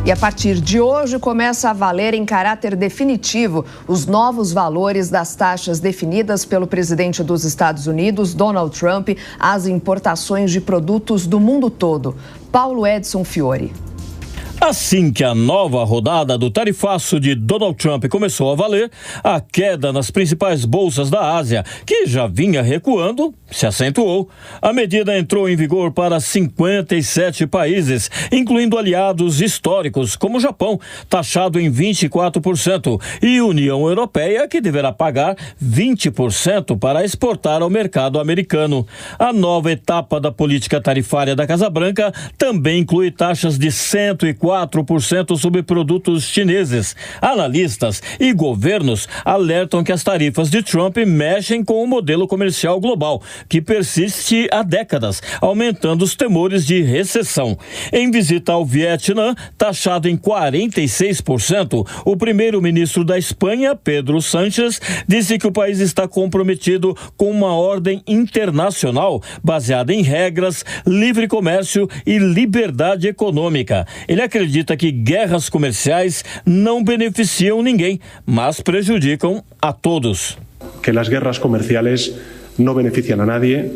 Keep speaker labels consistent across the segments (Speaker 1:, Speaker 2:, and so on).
Speaker 1: E a partir de hoje começa a valer em caráter definitivo os novos valores das taxas definidas pelo presidente dos Estados Unidos, Donald Trump, às importações de produtos do mundo todo. Paulo Edson Fiore.
Speaker 2: Assim que a nova rodada do tarifaço de Donald Trump começou a valer, a queda nas principais bolsas da Ásia, que já vinha recuando, se acentuou. A medida entrou em vigor para 57 países, incluindo aliados históricos como o Japão, taxado em 24%, e União Europeia, que deverá pagar 20% para exportar ao mercado americano. A nova etapa da política tarifária da Casa Branca também inclui taxas de 104% sobre produtos chineses. Analistas e governos alertam que as tarifas de Trump mexem com o modelo comercial global, que persiste há décadas, aumentando os temores de recessão. Em visita ao Vietnã, taxado em 46%, o primeiro-ministro da Espanha, Pedro Sánchez, disse que o país está comprometido com uma ordem internacional baseada em regras, livre comércio e liberdade econômica. Ele acredita que guerras comerciais não beneficiam ninguém, mas prejudicam a todos.
Speaker 3: Que as guerras comerciais não beneficiam a nadie,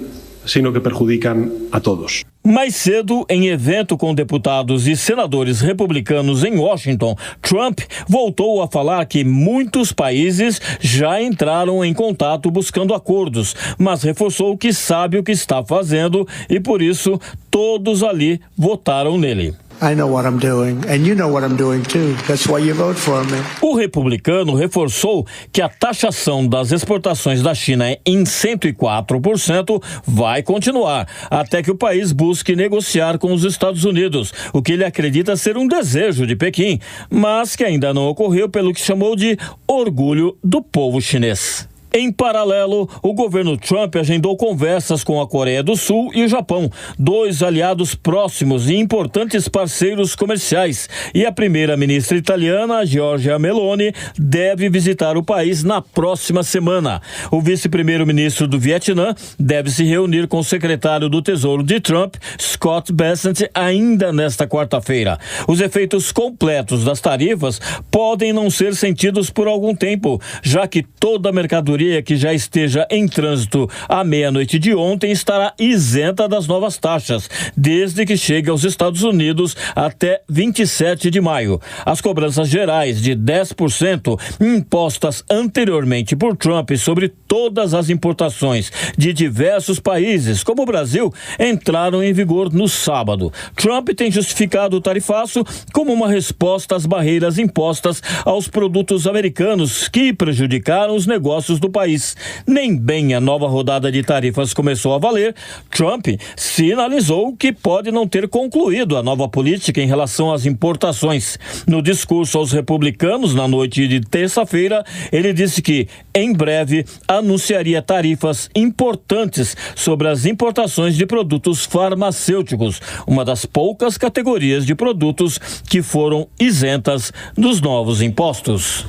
Speaker 3: sino que perjudicam a todos.
Speaker 2: Mais cedo, em evento com deputados e senadores republicanos em Washington, Trump voltou a falar que muitos países já entraram em contato buscando acordos, mas reforçou que sabe o que está fazendo e, por isso, todos ali votaram nele.
Speaker 4: I know what I'm doing, and you know what I'm doing too. That's why you vote for me.
Speaker 2: O republicano reforçou que a taxação das exportações da China em 104% vai continuar, até que o país busque negociar com os Estados Unidos, o que ele acredita ser um desejo de Pequim, mas que ainda não ocorreu pelo que chamou de orgulho do povo chinês. Em paralelo, o governo Trump agendou conversas com a Coreia do Sul e o Japão, dois aliados próximos e importantes parceiros comerciais. E a primeira-ministra italiana, Giorgia Meloni, deve visitar o país na próxima semana. O vice-primeiro-ministro do Vietnã deve se reunir com o secretário do Tesouro de Trump, Scott Bessent, ainda nesta quarta-feira. Os efeitos completos das tarifas podem não ser sentidos por algum tempo, já que toda a mercadoria que já esteja em trânsito à meia-noite de ontem estará isenta das novas taxas, desde que chegue aos Estados Unidos até 27 de maio. As cobranças gerais de 10% impostas anteriormente por Trump sobre todas as importações de diversos países, como o Brasil, entraram em vigor no sábado. Trump tem justificado o tarifaço como uma resposta às barreiras impostas aos produtos americanos que prejudicaram os negócios do país. Nem bem a nova rodada de tarifas começou a valer, Trump sinalizou que pode não ter concluído a nova política em relação às importações. No discurso aos republicanos na noite de terça-feira, ele disse que, em breve, anunciaria tarifas importantes sobre as importações de produtos farmacêuticos, uma das poucas categorias de produtos que foram isentas dos novos impostos.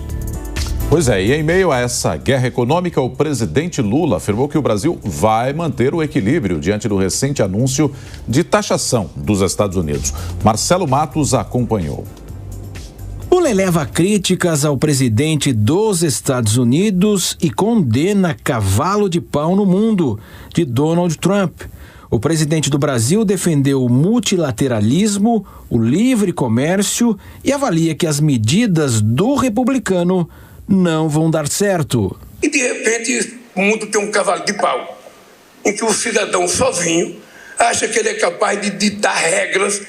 Speaker 5: Pois é, e em meio a essa guerra econômica, o presidente Lula afirmou que o Brasil vai manter o equilíbrio diante do recente anúncio de taxação dos Estados Unidos. Marcelo Matos acompanhou.
Speaker 6: Lula eleva críticas ao presidente dos Estados Unidos e condena cavalo de pau no mundo de Donald Trump. O presidente do Brasil defendeu o multilateralismo, o livre comércio e avalia que as medidas do republicano não vão dar certo.
Speaker 7: E de repente o mundo tem um cavalo de pau, em que o cidadão sozinho acha que ele é capaz de ditar regras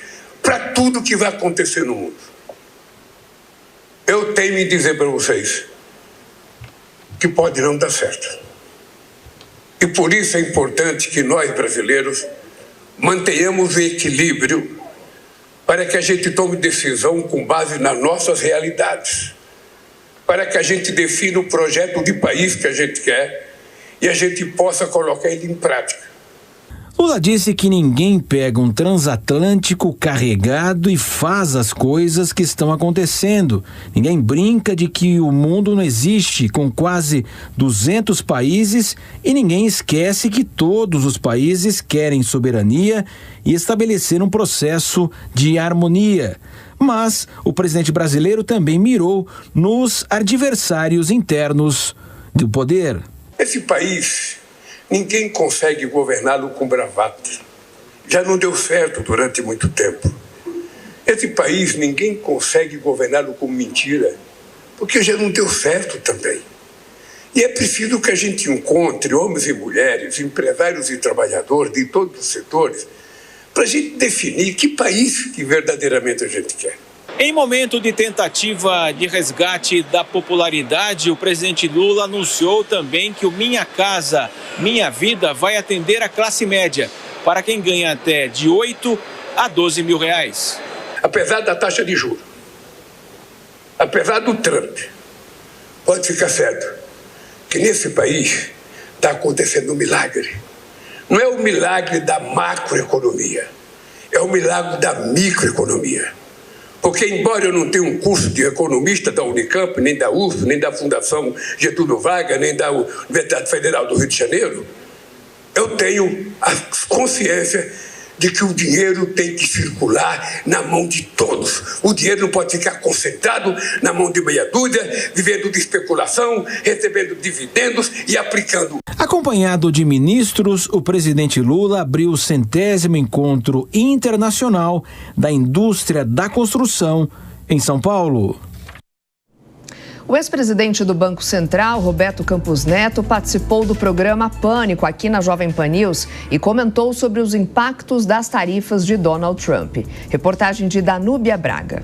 Speaker 7: para tudo que vai acontecer no mundo. Eu tenho em dizer para vocês que pode não dar certo. E por isso é importante que nós brasileiros mantenhamos o equilíbrio para que a gente tome decisão com base nas nossas realidades, para que a gente defina o projeto de país que a gente quer e a gente possa colocar ele em prática.
Speaker 6: Lula disse que ninguém pega um transatlântico carregado e faz as coisas que estão acontecendo. Ninguém brinca de que o mundo não existe, com quase 200 países, e ninguém esquece que todos os países querem soberania e estabelecer um processo de harmonia. Mas o presidente brasileiro também mirou nos adversários internos do poder.
Speaker 7: Esse país, ninguém consegue governá-lo com bravata. Já não deu certo durante muito tempo. Esse país, ninguém consegue governá-lo com mentira, porque já não deu certo também. E é preciso que a gente encontre homens e mulheres, empresários e trabalhadores de todos os setores, para a gente definir que país que verdadeiramente a gente quer.
Speaker 8: Em momento de tentativa de resgate da popularidade, o presidente Lula anunciou também que o Minha Casa, Minha Vida vai atender a classe média, para quem ganha até de 8 a 12 mil reais.
Speaker 7: Apesar da taxa de juros, apesar do Trump, pode ficar certo que nesse país está acontecendo um milagre. Não é o milagre da macroeconomia, é o milagre da microeconomia. Porque, embora eu não tenha um curso de economista da Unicamp, nem da USP, nem da Fundação Getúlio Vargas, nem da Universidade Federal do Rio de Janeiro, eu tenho a consciência de que o dinheiro tem que circular na mão de todos. O dinheiro não pode ficar concentrado na mão de meia dúzia, vivendo de especulação, recebendo dividendos e aplicando.
Speaker 6: Acompanhado de ministros, o presidente Lula abriu o 100º encontro internacional da indústria da construção em São Paulo.
Speaker 1: O ex-presidente do Banco Central, Roberto Campos Neto, participou do programa Pânico aqui na Jovem Pan News e comentou sobre os impactos das tarifas de Donald Trump. Reportagem de Danúbia Braga.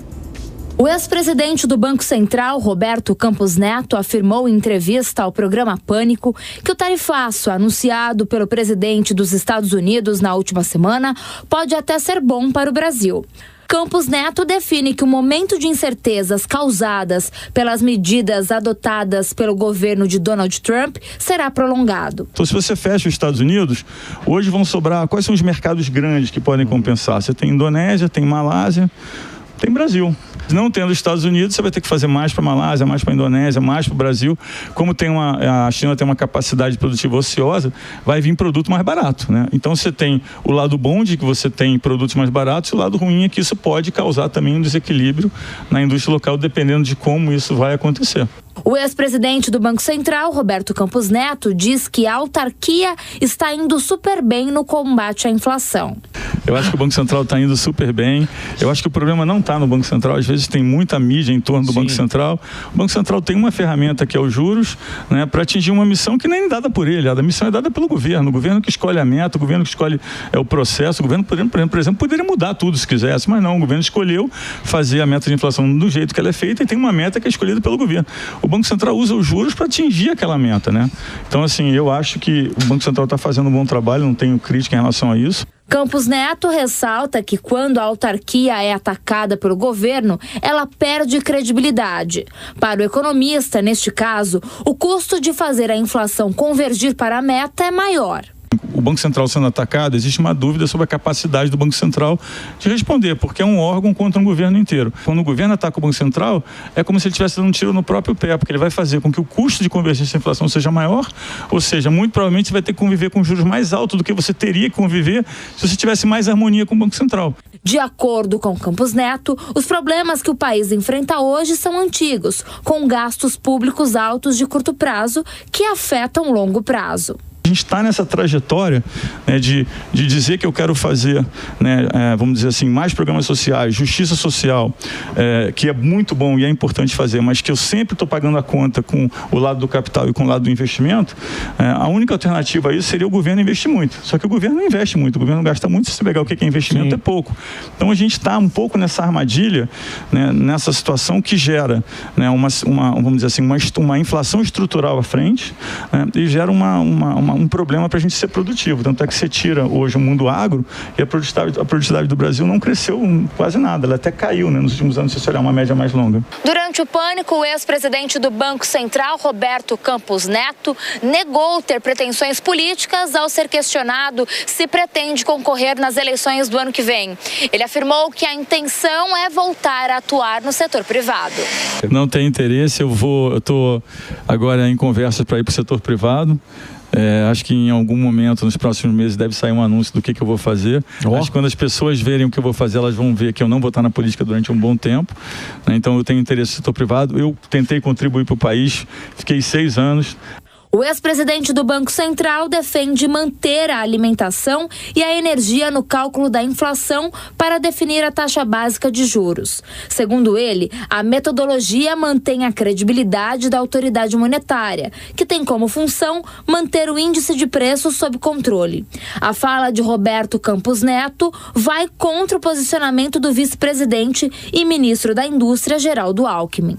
Speaker 9: O ex-presidente do Banco Central, Roberto Campos Neto, afirmou em entrevista ao programa Pânico que o tarifaço anunciado pelo presidente dos Estados Unidos na última semana pode até ser bom para o Brasil. Campos Neto define que o momento de incertezas causadas pelas medidas adotadas pelo governo de Donald Trump será prolongado.
Speaker 10: Então, se você fecha os Estados Unidos, hoje vão sobrar... Quais são os mercados grandes que podem compensar? Você tem Indonésia, tem Malásia, tem Brasil. Não tendo os Estados Unidos, você vai ter que fazer mais para a Malásia, mais para a Indonésia, mais para o Brasil. Como a China tem uma capacidade produtiva ociosa, vai vir produto mais barato, né? Então você tem o lado bom de que você tem produtos mais baratos, e o lado ruim é que isso pode causar também um desequilíbrio na indústria local, dependendo de como isso vai acontecer.
Speaker 9: O ex-presidente do Banco Central, Roberto Campos Neto, diz que a autarquia está indo super bem no combate à inflação.
Speaker 10: Eu acho que o Banco Central está indo super bem. Eu acho que o problema não está no Banco Central. Às vezes tem muita mídia em torno do Banco Central. O Banco Central tem uma ferramenta que é os juros, né, para atingir uma missão que nem é dada por ele. A missão é dada pelo governo. O governo que escolhe a meta, o governo que escolhe o processo. O governo, por exemplo, poderia mudar tudo se quisesse, mas não. O governo escolheu fazer a meta de inflação do jeito que ela é feita e tem uma meta que é escolhida pelo governo. O Banco Central usa os juros para atingir aquela meta, né? Então, assim, eu acho que o Banco Central está fazendo um bom trabalho, não tenho crítica em relação a isso.
Speaker 9: Campos Neto ressalta que quando a autarquia é atacada pelo governo, ela perde credibilidade. Para o economista, neste caso, o custo de fazer a inflação convergir para a meta é maior.
Speaker 10: O Banco Central sendo atacado, existe uma dúvida sobre a capacidade do Banco Central de responder, porque é um órgão contra um governo inteiro. Quando o governo ataca o Banco Central, é como se ele estivesse dando um tiro no próprio pé, porque ele vai fazer com que o custo de convergência à inflação seja maior, ou seja, muito provavelmente você vai ter que conviver com juros mais altos do que você teria que conviver se você tivesse mais harmonia com o Banco Central.
Speaker 9: De acordo com Campos Neto, os problemas que o país enfrenta hoje são antigos, com gastos públicos altos de curto prazo que afetam o longo prazo.
Speaker 10: A gente está nessa trajetória, né, de dizer que eu quero fazer, né, vamos dizer assim, mais programas sociais, justiça social, que é muito bom e é importante fazer, mas que eu sempre estou pagando a conta com o lado do capital e com o lado do investimento. A única alternativa a isso seria o governo investir muito. Só que o governo não investe muito, o governo gasta muito. Se você pegar o que é investimento, Sim. É pouco. Então a gente está um pouco nessa armadilha, né, nessa situação que gera, né, vamos dizer assim, uma inflação estrutural à frente, né, e gera um um problema para a gente ser produtivo. Tanto é que você tira hoje o mundo agro e a produtividade do Brasil não cresceu quase nada, ela até caiu, né, nos últimos anos, se você olhar uma média mais longa.
Speaker 9: Durante o pânico, o ex-presidente do Banco Central, Roberto Campos Neto, negou ter pretensões políticas ao ser questionado se pretende concorrer nas eleições do ano que vem. Ele afirmou que a intenção é voltar a atuar no setor privado.
Speaker 10: Não tem interesse, eu estou agora em conversa para ir para o setor privado. Acho que em algum momento, nos próximos meses, deve sair um anúncio do que eu vou fazer. Acho que quando as pessoas verem o que eu vou fazer, elas vão ver que eu não vou estar na política durante um bom tempo, né? Então eu tenho interesse no setor privado. Eu tentei contribuir para o país, fiquei 6 anos.
Speaker 9: O ex-presidente do Banco Central defende manter a alimentação e a energia no cálculo da inflação para definir a taxa básica de juros. Segundo ele, a metodologia mantém a credibilidade da autoridade monetária, que tem como função manter o índice de preços sob controle. A fala de Roberto Campos Neto vai contra o posicionamento do vice-presidente e ministro da Indústria, Geraldo Alckmin.